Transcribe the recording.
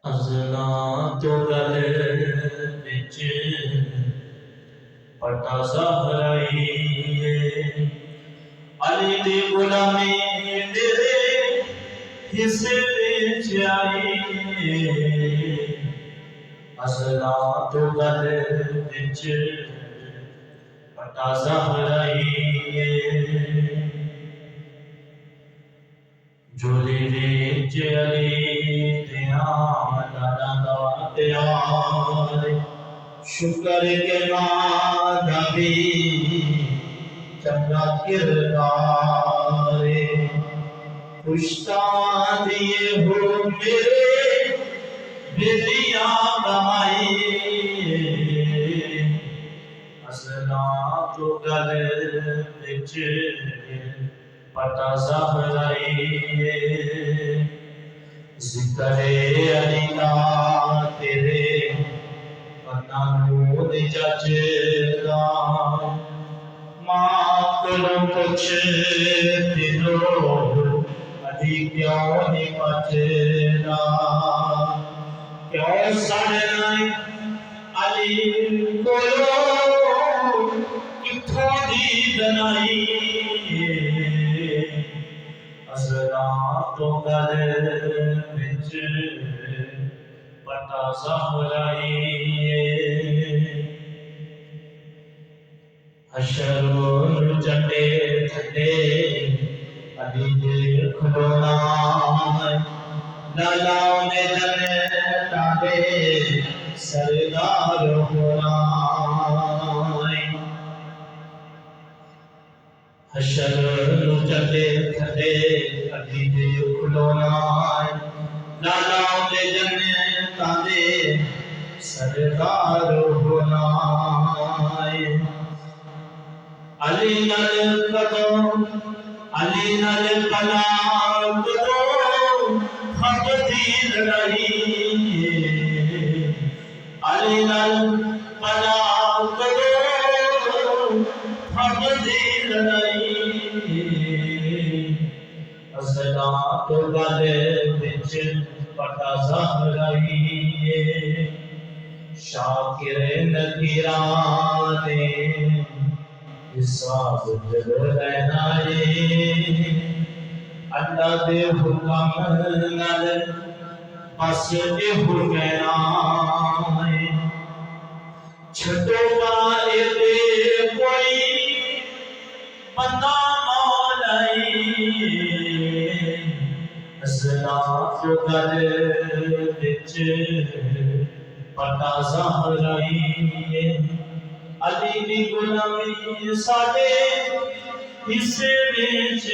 अज़ला तो गले विच पटा ज़हराइए अली दी गुलामी मेरे हिस्से विच आई। अज़ला तो गले विच पटा ज़हराइए झोली विच अली त्यार शुक्र के मादा भी चंगा किरदार पुश्ता दिए हो मेरे बेदिया कमाई। असला तो गले विच पटा ज़हराइए ज़िक्रे अली दा तेरे कन्ना नूर जचदा मां कोलों पुछ दिलो अली क्यों नहीं बचदा क्यों सड़ना अली कोलों किथों दी दनाई। अज़ला तो गले विच पटा ज़हराइए हशर जटे थटे अली दे खलोना लाला ने जन्नत दे सरदार होना। हशर जटे थटे अली दे खलोना लाला ने जन्नत दे सरदार होना। अली नल कदों अली नल कला कदों हक दी लड़ाई अली नल कला कदों हक दी लड़ाई। अज़ला तो गले विच पटा ज़हराइए शाकिर नकीराने हिसाब जब रहनाए अल्लाह दे हुक्म नाल बस ए हुकैना छटो पाए दे कोई बंदा मौलाई। अज़ला तो गले विच पटा ज़हराइए अली दी गुलामी साडे हिस्से विच